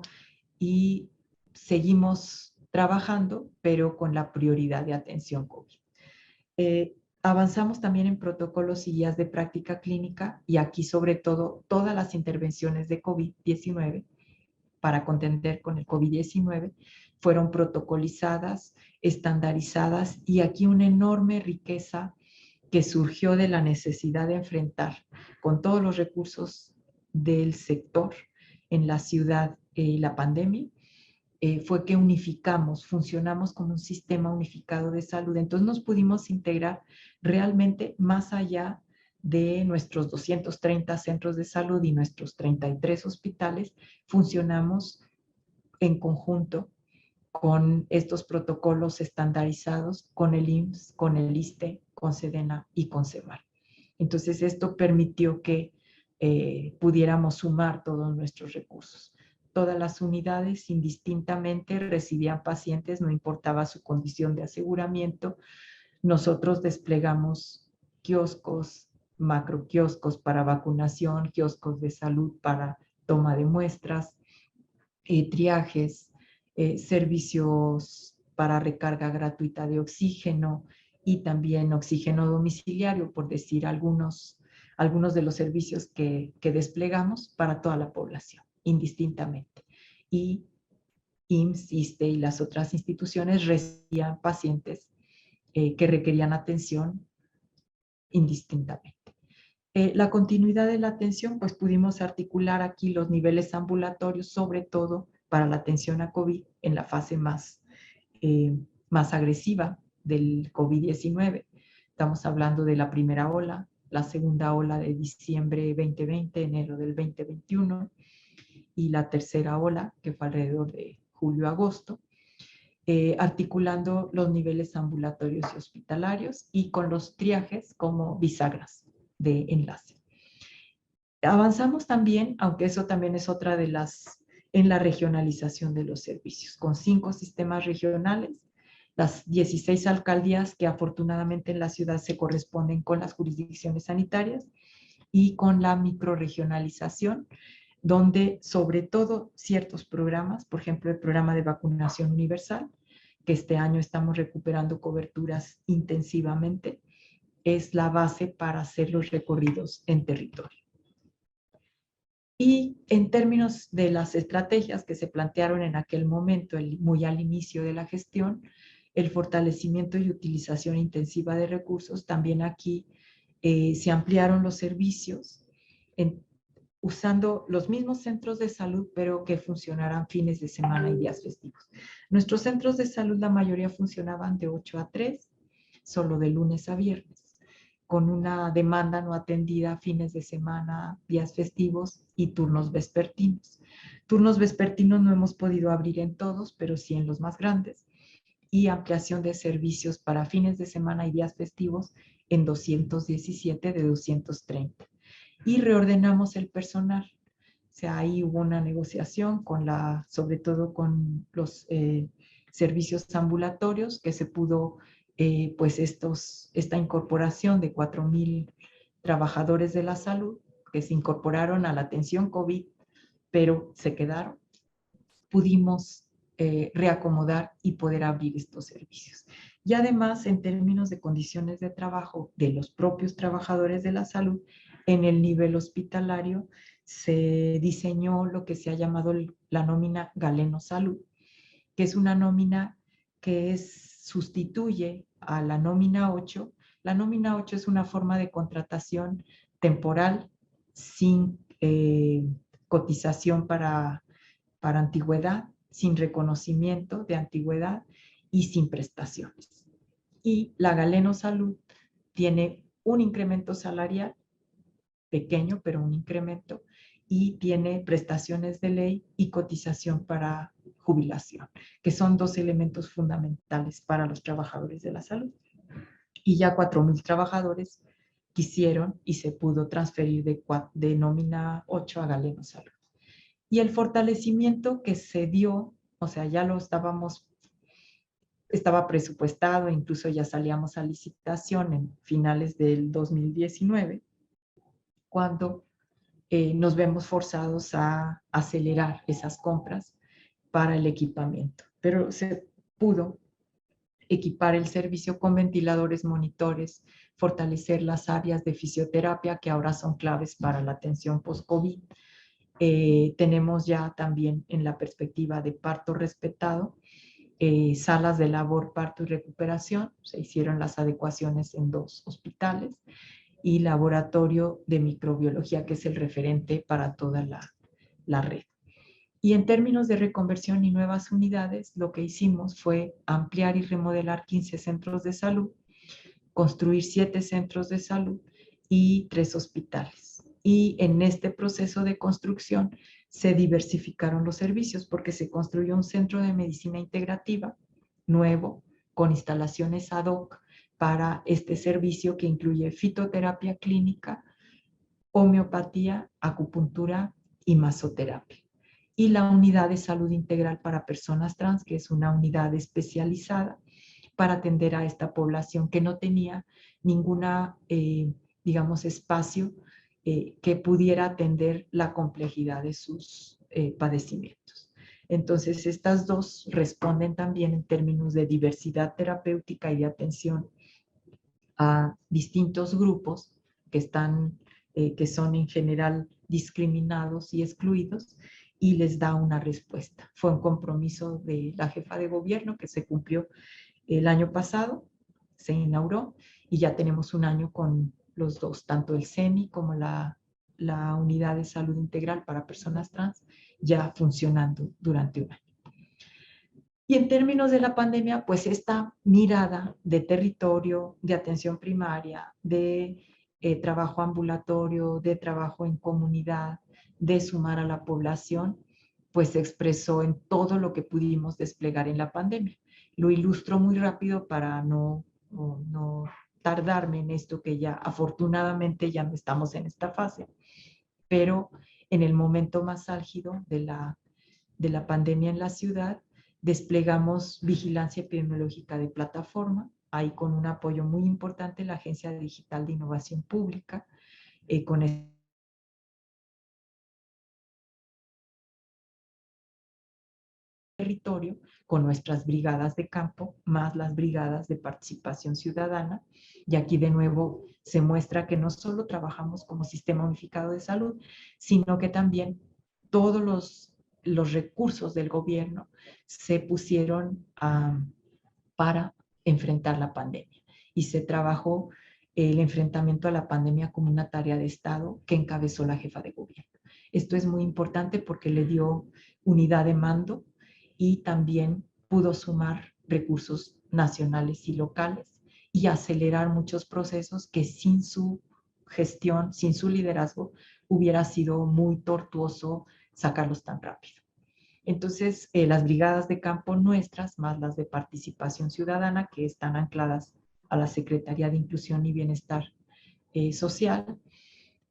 y seguimos trabajando, pero con la prioridad de atención COVID. Avanzamos también en protocolos y guías de práctica clínica y aquí sobre todo todas las intervenciones de COVID-19 para contender con el COVID-19 fueron protocolizadas, estandarizadas y aquí una enorme riqueza que surgió de la necesidad de enfrentar con todos los recursos del sector en la ciudad la pandemia. Fue que unificamos, funcionamos como un sistema unificado de salud. Entonces nos pudimos integrar realmente más allá de nuestros 230 centros de salud y nuestros 33 hospitales, funcionamos en conjunto con estos protocolos estandarizados, con el IMSS, con el ISSSTE, con SEDENA y con CEMAR. Entonces esto permitió que pudiéramos sumar todos nuestros recursos. Todas las unidades indistintamente recibían pacientes, no importaba su condición de aseguramiento. Nosotros desplegamos kioscos, macroquioscos para vacunación, kioscos de salud para toma de muestras, triajes, servicios para recarga gratuita de oxígeno y también oxígeno domiciliario, por decir algunos de los servicios que desplegamos para toda la población, indistintamente. Y IMSS, ISSSTE y las otras instituciones recibían pacientes que requerían atención indistintamente. La continuidad de la atención, pues pudimos articular aquí los niveles ambulatorios, sobre todo para la atención a COVID en la fase más agresiva del COVID-19. Estamos hablando de la primera ola, la segunda ola de diciembre 2020, enero del 2021, y la tercera ola, que fue alrededor de julio-agosto, articulando los niveles ambulatorios y hospitalarios y con los triajes como bisagras de enlace. Avanzamos también, aunque eso también es otra de en la regionalización de los servicios, con 5 sistemas regionales, las 16 alcaldías que afortunadamente en la ciudad se corresponden con las jurisdicciones sanitarias y con la microregionalización, donde sobre todo ciertos programas, por ejemplo el programa de vacunación universal, que este año estamos recuperando coberturas intensivamente, es la base para hacer los recorridos en territorio. Y en términos de las estrategias que se plantearon en aquel momento, muy al inicio de la gestión, el fortalecimiento y utilización intensiva de recursos, también aquí se ampliaron los servicios, usando los mismos centros de salud, pero que funcionaran fines de semana y días festivos. Nuestros centros de salud, la mayoría funcionaban de 8 a 3, solo de lunes a viernes, con una demanda no atendida fines de semana, días festivos y turnos vespertinos. Turnos vespertinos no hemos podido abrir en todos, pero sí en los más grandes, y ampliación de servicios para fines de semana y días festivos en 217 de 230. Y reordenamos el personal. O sea, ahí hubo una negociación sobre todo con los servicios ambulatorios, que se pudo, pues esta incorporación de 4,000 trabajadores de la salud que se incorporaron a la atención COVID, pero se quedaron. Pudimos reacomodar y poder abrir estos servicios. Y además, en términos de condiciones de trabajo de los propios trabajadores de la salud, en el nivel hospitalario se diseñó lo que se ha llamado la nómina Galeno Salud, que es una nómina que sustituye a la nómina 8. La nómina 8 es una forma de contratación temporal sin cotización para antigüedad, sin reconocimiento de antigüedad y sin prestaciones. Y la Galeno Salud tiene un incremento salarial, pequeño, pero un incremento, y tiene prestaciones de ley y cotización para jubilación, que son dos elementos fundamentales para los trabajadores de la salud. Y ya 4,000 trabajadores quisieron y se pudo transferir de nómina 8 a Galeno Salud. Y el fortalecimiento que se dio, o sea, ya lo estaba presupuestado, incluso ya salíamos a licitación en finales del 2019, cuando nos vemos forzados a acelerar esas compras para el equipamiento. Pero se pudo equipar el servicio con ventiladores, monitores, fortalecer las áreas de fisioterapia que ahora son claves para la atención post-COVID. Tenemos ya también en la perspectiva de parto respetado, salas de labor, parto y recuperación. Se hicieron las adecuaciones en 2 hospitales y laboratorio de microbiología, que es el referente para toda la red. Y en términos de reconversión y nuevas unidades, lo que hicimos fue ampliar y remodelar 15 centros de salud, construir 7 centros de salud y 3 hospitales. Y en este proceso de construcción se diversificaron los servicios porque se construyó un centro de medicina integrativa nuevo con instalaciones ad hoc para este servicio, que incluye fitoterapia clínica, homeopatía, acupuntura y masoterapia. Y la unidad de salud integral para personas trans, que es una unidad especializada para atender a esta población que no tenía ninguna, digamos, espacio que pudiera atender la complejidad de sus padecimientos. Entonces, estas dos responden también en términos de diversidad terapéutica y de atención a distintos grupos que son en general discriminados y excluidos, y les da una respuesta. Fue un compromiso de la jefa de gobierno que se cumplió el año pasado, se inauguró, y ya tenemos un año con los dos, tanto el CENI como la unidad de salud integral para personas trans, ya funcionando durante un año. Y en términos de la pandemia, pues esta mirada de territorio, de atención primaria, de trabajo ambulatorio, de trabajo en comunidad, de sumar a la población, pues se expresó en todo lo que pudimos desplegar en la pandemia. Lo ilustro muy rápido para no tardarme en esto, que ya afortunadamente ya no estamos en esta fase, pero en el momento más álgido de la pandemia en la ciudad, desplegamos vigilancia epidemiológica de plataforma, ahí con un apoyo muy importante la Agencia Digital de Innovación Pública, con el territorio, con nuestras brigadas de campo, más las brigadas de participación ciudadana. Y aquí de nuevo se muestra que no solo trabajamos como sistema unificado de salud, sino que también todos los recursos del gobierno se pusieron para enfrentar la pandemia. Y se trabajó el enfrentamiento a la pandemia como una tarea de Estado que encabezó la jefa de gobierno. Esto es muy importante porque le dio unidad de mando y también pudo sumar recursos nacionales y locales y acelerar muchos procesos que sin su gestión, sin su liderazgo, hubiera sido muy tortuoso sacarlos tan rápido. Entonces, las brigadas de campo nuestras, más las de participación ciudadana, que están ancladas a la Secretaría de Inclusión y Bienestar Social,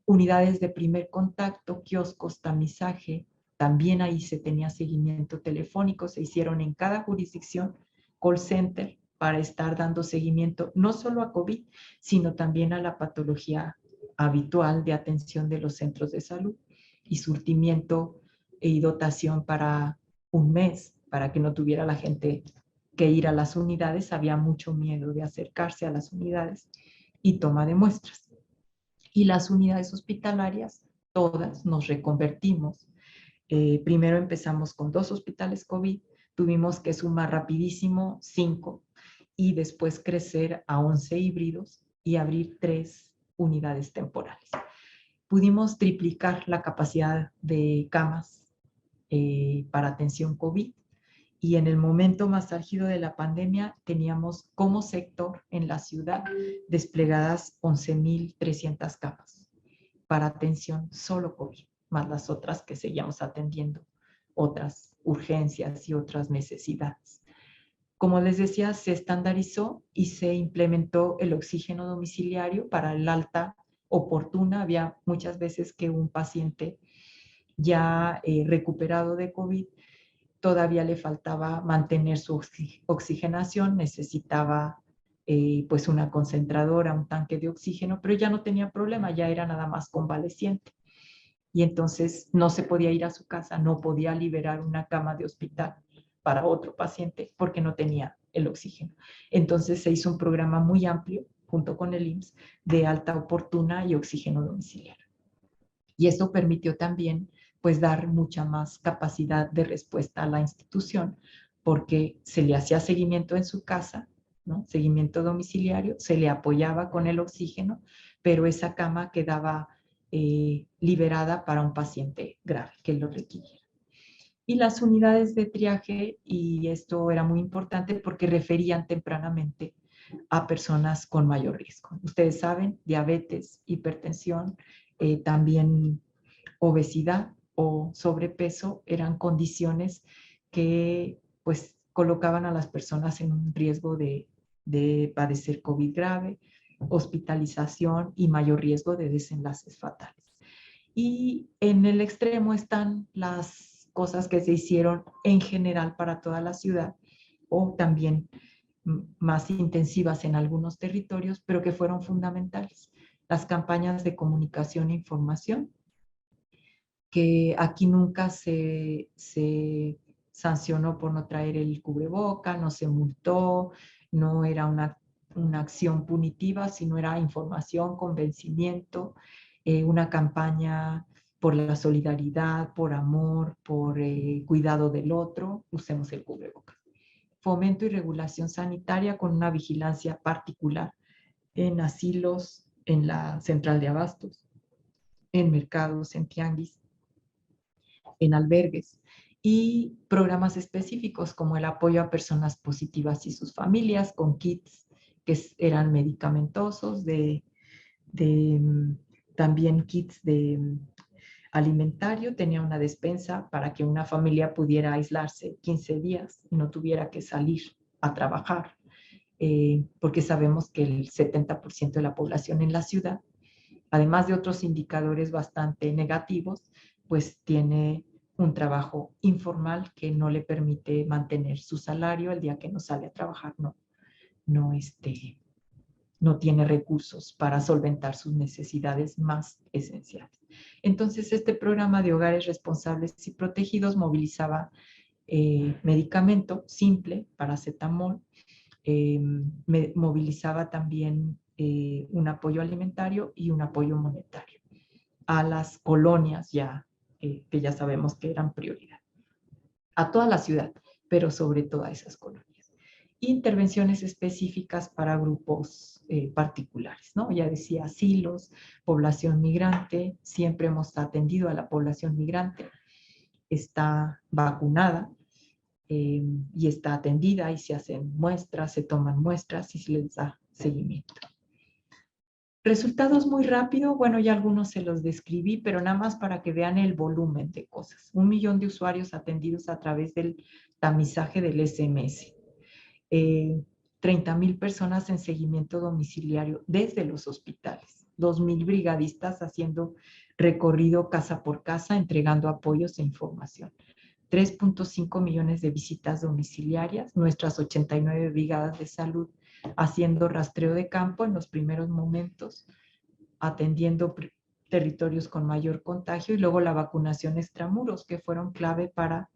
unidades de primer contacto, kioscos, tamizaje, también ahí se tenía seguimiento telefónico, se hicieron en cada jurisdicción call center para estar dando seguimiento no solo a COVID, sino también a la patología habitual de atención de los centros de salud y surtimiento y dotación para un mes, para que no tuviera la gente que ir a las unidades. Había mucho miedo de acercarse a las unidades y toma de muestras. Y las unidades hospitalarias, todas nos reconvertimos. Primero empezamos con 2 hospitales COVID, tuvimos que sumar rapidísimo 5 y después crecer a 11 híbridos y abrir 3 unidades temporales. Pudimos triplicar la capacidad de camas para atención COVID y en el momento más álgido de la pandemia teníamos como sector en la ciudad desplegadas 11,300 camas para atención solo COVID, más las otras que seguíamos atendiendo, otras urgencias y otras necesidades. Como les decía, se estandarizó y se implementó el oxígeno domiciliario para el alta oportuna. Había muchas veces que un paciente ya recuperado de COVID todavía le faltaba mantener su oxigenación, necesitaba pues una concentradora, un tanque de oxígeno, pero ya no tenía problema, ya era nada más convaleciente. Y entonces no se podía ir a su casa, no podía liberar una cama de hospital para otro paciente porque no tenía el oxígeno. Entonces se hizo un programa muy amplio junto con el IMSS de alta oportuna y oxígeno domiciliario. Y esto permitió también pues dar mucha más capacidad de respuesta a la institución porque se le hacía seguimiento en su casa, ¿no? Seguimiento domiciliario, se le apoyaba con el oxígeno, pero esa cama quedaba liberada para un paciente grave que lo requiriera. Y las unidades de triaje, y esto era muy importante porque referían tempranamente a personas con mayor riesgo. Ustedes saben, diabetes, hipertensión, también obesidad o sobrepeso eran condiciones que pues colocaban a las personas en un riesgo de padecer COVID grave, hospitalización y mayor riesgo de desenlaces fatales. Y en el extremo están las cosas que se hicieron en general para toda la ciudad o también más intensivas en algunos territorios, pero que fueron fundamentales. Las campañas de comunicación e información, que aquí nunca se sancionó por no traer el cubreboca, no se multó, no era una acción punitiva, sino era información, convencimiento, una campaña por la solidaridad, por amor, por cuidado del otro, usemos el cubreboca. Fomento y regulación sanitaria con una vigilancia particular en asilos, en la central de abastos, en mercados, en tianguis, en albergues y programas específicos como el apoyo a personas positivas y sus familias con kits que eran medicamentosos, también kits de alimentario. Tenía una despensa para que una familia pudiera aislarse 15 días y no tuviera que salir a trabajar, porque sabemos que el 70% de la población en la ciudad, además de otros indicadores bastante negativos, pues tiene un trabajo informal que no le permite mantener su salario el día que no sale a trabajar, no tiene recursos para solventar sus necesidades más esenciales. Entonces, este programa de hogares responsables y protegidos movilizaba medicamento simple, paracetamol, movilizaba también un apoyo alimentario y un apoyo monetario a las colonias ya, que ya sabemos que eran prioridad, a toda la ciudad, pero sobre todo a esas colonias. intervenciones específicas para grupos particulares, ¿no? Ya decía, asilos, población migrante, siempre hemos atendido a la población migrante, está vacunada y está atendida y se hacen muestras, se toman muestras y se les da seguimiento. Resultados muy rápido, bueno, ya algunos se los describí, pero nada más para que vean el volumen de cosas. 1 millón de usuarios atendidos a través del tamizaje del SMS. 30,000 personas en seguimiento domiciliario desde los hospitales. 2,000 brigadistas haciendo recorrido casa por casa, entregando apoyos e información. 3.5 millones de visitas domiciliarias, nuestras 89 brigadas de salud haciendo rastreo de campo en los primeros momentos, atendiendo territorios con mayor contagio y luego la vacunación extramuros, que fueron clave para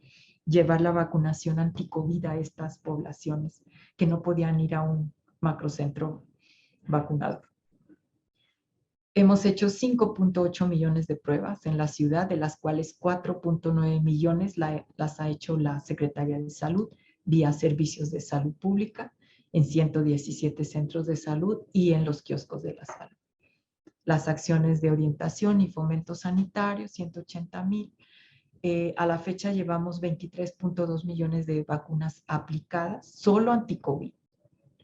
llevar la vacunación anti-COVID a estas poblaciones que no podían ir a un macrocentro vacunador. Hemos hecho 5.8 millones de pruebas en la ciudad, de las cuales 4.9 millones las ha hecho la Secretaría de Salud vía servicios de salud pública en 117 centros de salud y en los kioscos de la salud. Las acciones de orientación y fomento sanitario, 180,000. A la fecha llevamos 23.2 millones de vacunas aplicadas, solo anti-COVID,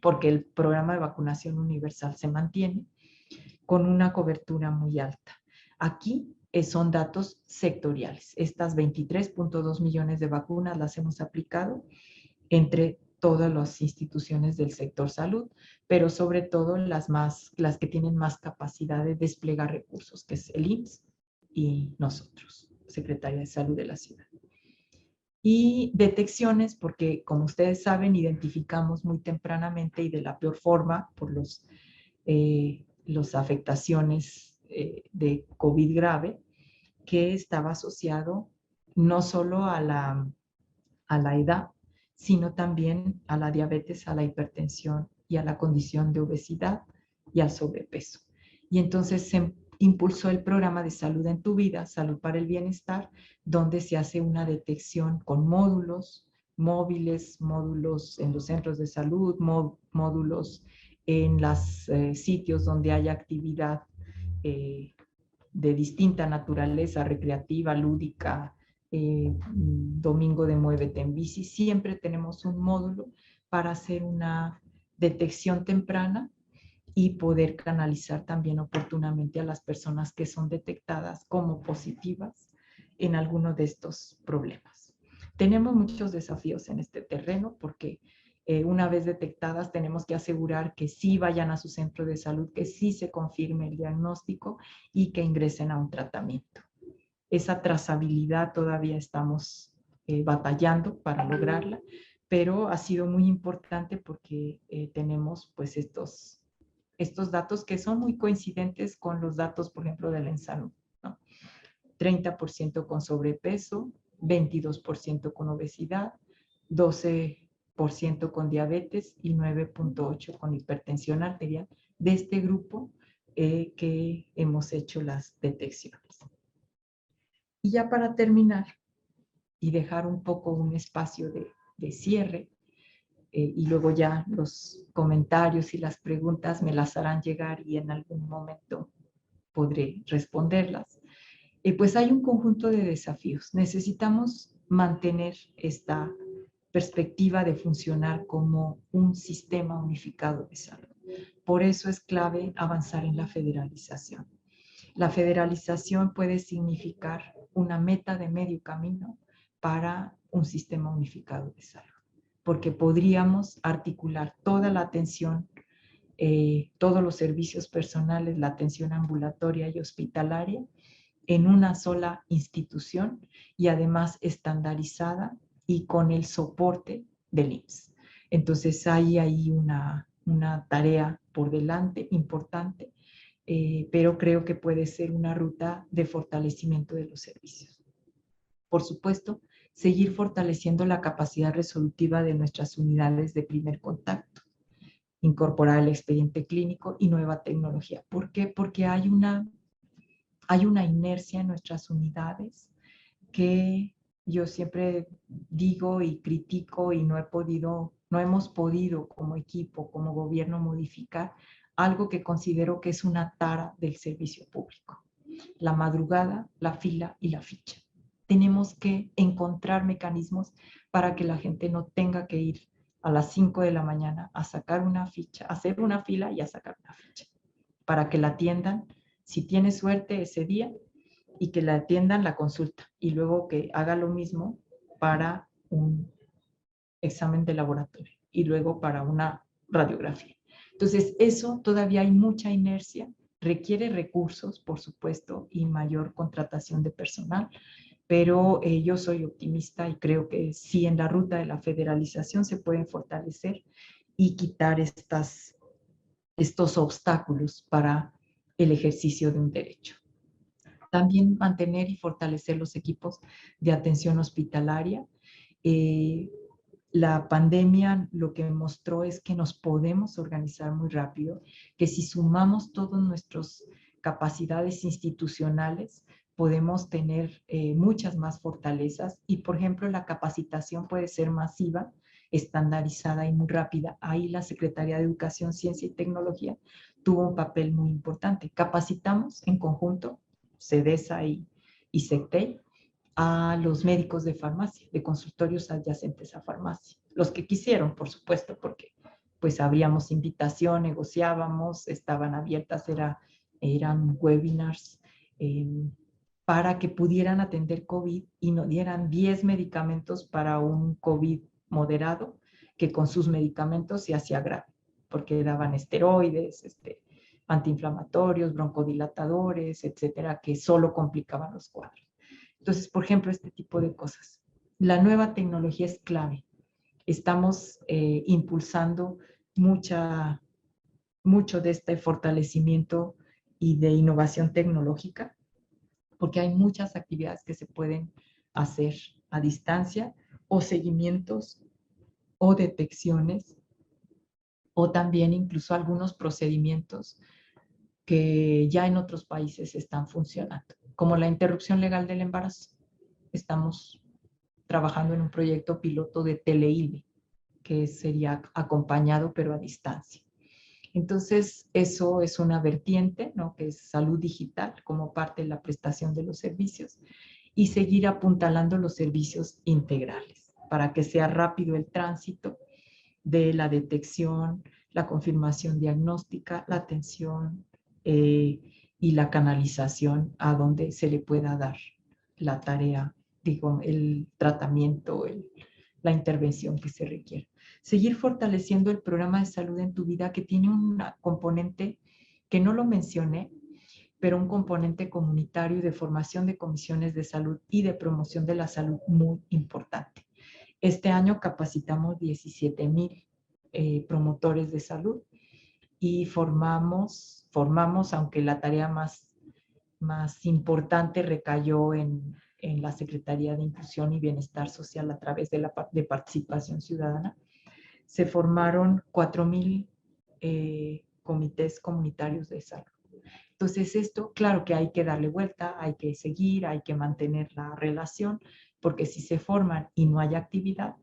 porque el programa de vacunación universal se mantiene con una cobertura muy alta. Aquí son datos sectoriales. Estas 23.2 millones de vacunas las hemos aplicado entre todas las instituciones del sector salud, pero sobre todo las que tienen más capacidad de desplegar recursos, que es el IMSS y nosotros, Secretaría de Salud de la ciudad. Y detecciones, porque como ustedes saben, identificamos muy tempranamente y de la peor forma por las afectaciones de COVID grave, que estaba asociado no solo a la edad, sino también a la diabetes, a la hipertensión y a la condición de obesidad y al sobrepeso. Y entonces se impulsó el programa de Salud en tu Vida, Salud para el Bienestar, donde se hace una detección con módulos móviles, módulos en los centros de salud, módulos en los sitios donde haya actividad de distinta naturaleza, recreativa, lúdica, domingo de Muévete en Bici. Siempre tenemos un módulo para hacer una detección temprana y poder canalizar también oportunamente a las personas que son detectadas como positivas en alguno de estos problemas. Tenemos muchos desafíos en este terreno porque una vez detectadas tenemos que asegurar que sí vayan a su centro de salud, que sí se confirme el diagnóstico y que ingresen a un tratamiento. Esa trazabilidad todavía estamos batallando para lograrla, pero ha sido muy importante porque tenemos pues estos datos que son muy coincidentes con los datos, por ejemplo, de la ENSALUD, ¿no? 30% con sobrepeso, 22% con obesidad, 12% con diabetes y 9.8% con hipertensión arterial de este grupo que hemos hecho las detecciones. Y ya para terminar y dejar un poco un espacio de cierre, y luego ya los comentarios y las preguntas me las harán llegar y en algún momento podré responderlas. Pues hay un conjunto de desafíos. Necesitamos mantener esta perspectiva de funcionar como un sistema unificado de salud. Por eso es clave avanzar en la federalización. La federalización puede significar una meta de medio camino para un sistema unificado de salud, porque podríamos articular toda la atención, todos los servicios personales, la atención ambulatoria y hospitalaria en una sola institución y además estandarizada y con el soporte del IMSS. Entonces hay ahí una tarea por delante importante, pero creo que puede ser una ruta de fortalecimiento de los servicios. Por supuesto, seguir fortaleciendo la capacidad resolutiva de nuestras unidades de primer contacto, incorporar el expediente clínico y nueva tecnología. ¿Por qué? Porque hay una inercia en nuestras unidades que yo siempre digo y critico y no No hemos podido como equipo, como gobierno, modificar algo que considero que es una tara del servicio público: la madrugada, la fila y la ficha. Tenemos que encontrar mecanismos para que la gente no tenga que ir a las 5 de la mañana a sacar una ficha, a hacer una fila y a sacar una ficha, para que la atiendan, si tiene suerte ese día, y que la atiendan la consulta, y luego que haga lo mismo para un examen de laboratorio y luego para una radiografía. Entonces, eso todavía hay mucha inercia, requiere recursos, por supuesto, y mayor contratación de personal, pero yo soy optimista y creo que sí, en la ruta de la federalización se pueden fortalecer y quitar estos obstáculos para el ejercicio de un derecho. También mantener y fortalecer los equipos de atención hospitalaria. La pandemia lo que mostró es que nos podemos organizar muy rápido, que si sumamos todas nuestras capacidades institucionales, podemos tener muchas más fortalezas, y, por ejemplo, la capacitación puede ser masiva, estandarizada y muy rápida. Ahí la Secretaría de Educación, Ciencia y Tecnología tuvo un papel muy importante. Capacitamos en conjunto, CEDESA y SECTEI, a los médicos de farmacia, de consultorios adyacentes a farmacia. Los que quisieron, por supuesto, porque pues abríamos invitación, negociábamos, estaban abiertas, eran webinars para que pudieran atender COVID y nos dieran 10 medicamentos para un COVID moderado, que con sus medicamentos se hacía grave, porque daban esteroides, antiinflamatorios, broncodilatadores, etcétera, que solo complicaban los cuadros. Entonces, por ejemplo, este tipo de cosas. La nueva tecnología es clave. Estamos impulsando mucho de este fortalecimiento y de innovación tecnológica, porque hay muchas actividades que se pueden hacer a distancia, o seguimientos, o detecciones, o también incluso algunos procedimientos que ya en otros países están funcionando, como la interrupción legal del embarazo. Estamos trabajando en un proyecto piloto de teleILE, que sería acompañado pero a distancia. Entonces, eso es una vertiente, ¿no?, que es salud digital como parte de la prestación de los servicios, y seguir apuntalando los servicios integrales para que sea rápido el tránsito de la detección, la confirmación diagnóstica, la atención y la canalización a donde se le pueda dar la tarea, digo, el tratamiento, la intervención que se requiere. Seguir fortaleciendo el programa de salud en tu vida, que tiene un componente que no lo mencioné, pero un componente comunitario de formación de comisiones de salud y de promoción de la salud muy importante. Este año capacitamos 17,000 promotores de salud y formamos, aunque la tarea más importante recayó en la Secretaría de Inclusión y Bienestar Social a través de participación ciudadana. Se formaron 4,000 comités comunitarios de salud. Entonces, esto, claro que hay que darle vuelta, hay que seguir, hay que mantener la relación, porque si se forman y no hay actividad,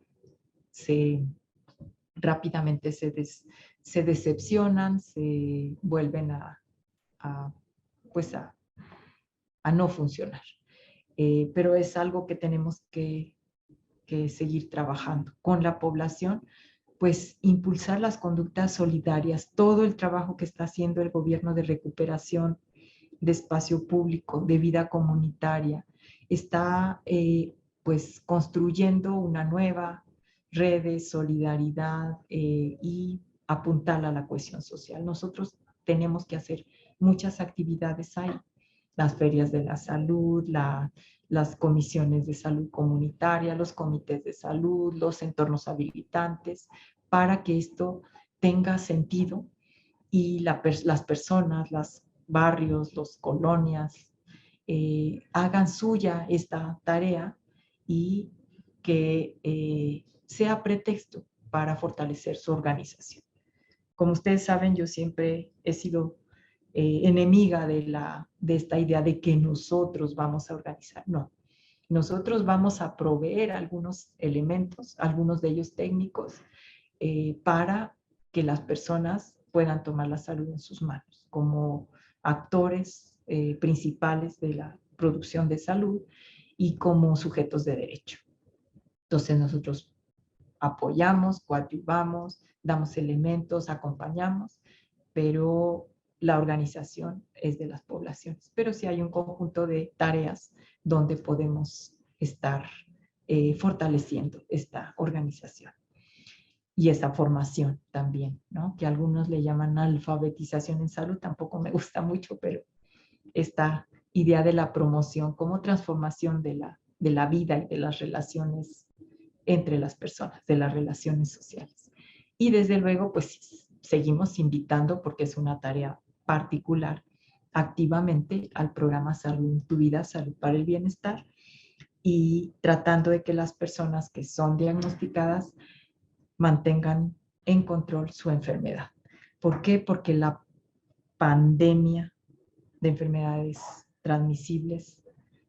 rápidamente se decepcionan, se vuelven a no funcionar. Pero es algo que tenemos que seguir trabajando con la población, pues impulsar las conductas solidarias, todo el trabajo que está haciendo el gobierno de recuperación de espacio público, de vida comunitaria, está pues construyendo una nueva red de solidaridad y apuntar a la cohesión social. Nosotros tenemos que hacer muchas actividades ahí: las ferias de la salud, las comisiones de salud comunitaria, los comités de salud, los entornos habilitantes, para que esto tenga sentido y las personas, los barrios, las colonias, hagan suya esta tarea, y que sea pretexto para fortalecer su organización. Como ustedes saben, yo siempre he sido enemiga de esta idea de que nosotros vamos a organizar. No, nosotros vamos a proveer algunos elementos, algunos de ellos técnicos, para que las personas puedan tomar la salud en sus manos como actores principales de la producción de salud y como sujetos de derecho. Entonces nosotros apoyamos, coadyuvamos, damos elementos, acompañamos, pero la organización es de las poblaciones. Pero sí hay un conjunto de tareas donde podemos estar fortaleciendo esta organización y esa formación también, ¿no? Que algunos le llaman alfabetización en salud, tampoco me gusta mucho, pero esta idea de la promoción como transformación de la vida y de las relaciones entre las personas, de las relaciones sociales. Y desde luego, pues seguimos invitando, porque es una tarea particular, activamente al programa Salud en tu Vida, Salud para el Bienestar, y tratando de que las personas que son diagnosticadas mantengan en control su enfermedad. ¿Por qué? Porque la pandemia de enfermedades transmisibles,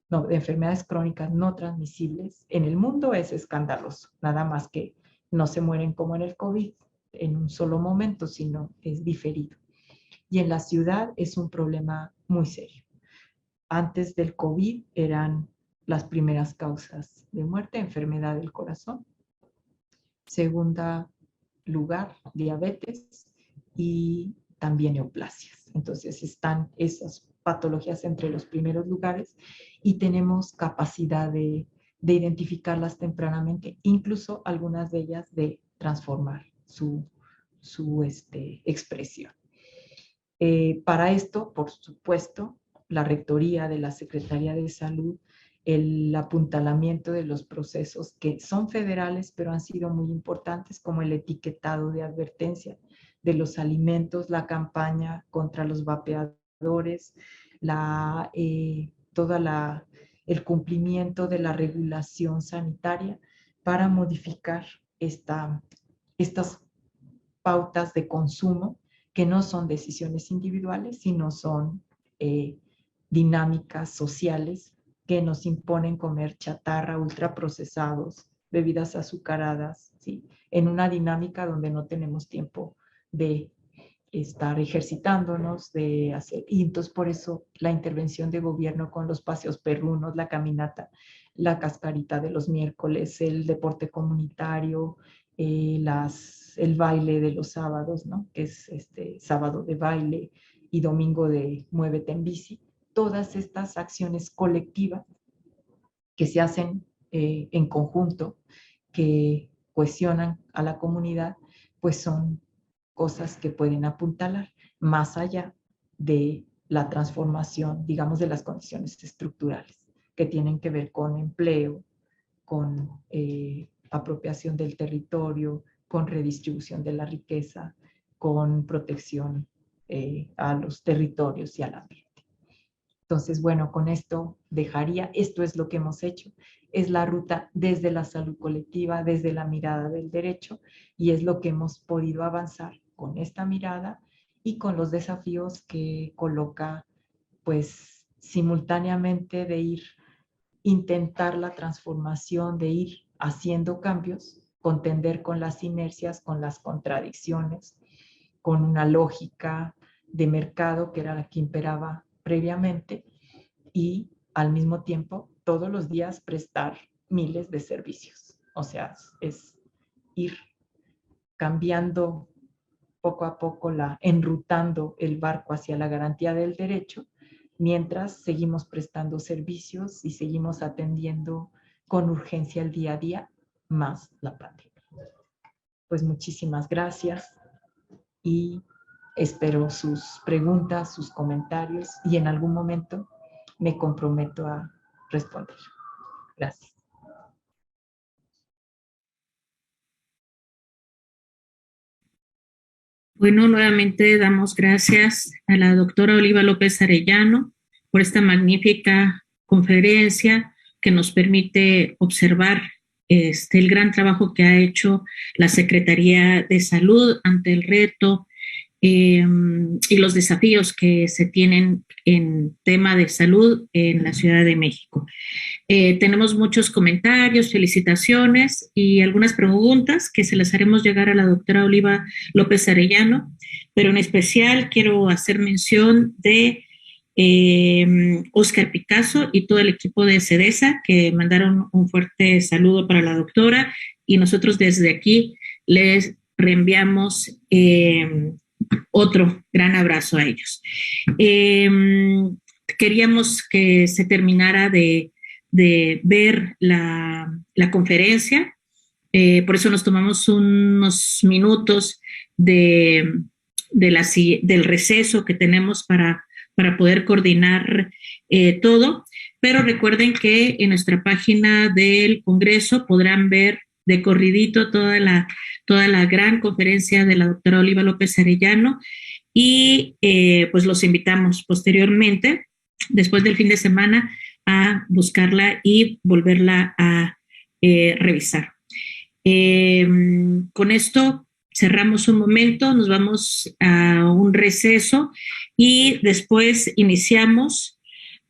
no, de enfermedades crónicas no transmisibles en el mundo es escandaloso, nada más que no se mueren como en el COVID en un solo momento, sino es diferido. Y en la ciudad es un problema muy serio. Antes del COVID eran las primeras causas de muerte, enfermedad del corazón. Segunda lugar, diabetes y también neoplasias. Entonces están esas patologías entre los primeros lugares y tenemos capacidad de identificarlas tempranamente, incluso algunas de ellas de transformar su expresión. Para esto, por supuesto, la Rectoría de la Secretaría de Salud, el apuntalamiento de los procesos que son federales, pero han sido muy importantes, como el etiquetado de advertencia de los alimentos, la campaña contra los vapeadores, el cumplimiento de la regulación sanitaria para modificar estas pautas de consumo que no son decisiones individuales, sino son dinámicas sociales que nos imponen comer chatarra, ultraprocesados, bebidas azucaradas, ¿sí? En una dinámica donde no tenemos tiempo de estar ejercitándonos, de hacer, y entonces por eso la intervención de gobierno con los paseos perrunos, la caminata, la cascarita de los miércoles, el deporte comunitario, el baile de los sábados, ¿no? Que es sábado de baile y domingo de muévete en bici. Todas estas acciones colectivas que se hacen en conjunto, que cohesionan a la comunidad, pues son cosas que pueden apuntalar más allá de la transformación, digamos, de las condiciones estructurales que tienen que ver con empleo, con apropiación del territorio, con redistribución de la riqueza, con protección a los territorios y al ambiente. Entonces, bueno, con esto dejaría, esto es lo que hemos hecho, es la ruta desde la salud colectiva, desde la mirada del derecho, y es lo que hemos podido avanzar con esta mirada y con los desafíos que coloca, pues, simultáneamente de intentar la transformación, de ir haciendo cambios, contender con las inercias, con las contradicciones, con una lógica de mercado que era la que imperaba previamente y al mismo tiempo todos los días prestar miles de servicios. O sea, es ir cambiando poco a poco, enrutando el barco hacia la garantía del derecho, mientras seguimos prestando servicios y seguimos atendiendo con urgencia el día a día, más la pandemia. Pues muchísimas gracias y espero sus preguntas, sus comentarios y en algún momento me comprometo a responder. Gracias. Bueno, nuevamente damos gracias a la doctora Oliva López Arellano por esta magnífica conferencia que nos permite observar el gran trabajo que ha hecho la Secretaría de Salud ante el reto y los desafíos que se tienen en tema de salud en la Ciudad de México. Tenemos muchos comentarios, felicitaciones y algunas preguntas que se las haremos llegar a la doctora Oliva López Arellano, pero en especial quiero hacer mención de Oscar Picasso y todo el equipo de CEDESA que mandaron un fuerte saludo para la doctora, y nosotros desde aquí les reenviamos otro gran abrazo a ellos. Queríamos que se terminara de ver la conferencia, por eso nos tomamos unos minutos del receso que tenemos para poder coordinar todo, pero recuerden que en nuestra página del Congreso podrán ver de corridito toda la gran conferencia de la doctora Oliva López Arellano, y pues los invitamos posteriormente, después del fin de semana, a buscarla y volverla a revisar. Con esto cerramos un momento, nos vamos a un receso y después iniciamos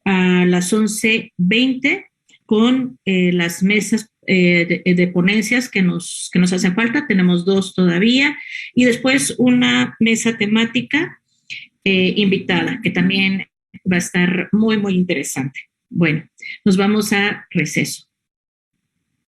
a las 11:20 con las mesas de ponencias que nos hacen falta. Tenemos 2 todavía, y después una mesa temática invitada que también va a estar muy, muy interesante. Bueno, nos vamos a receso.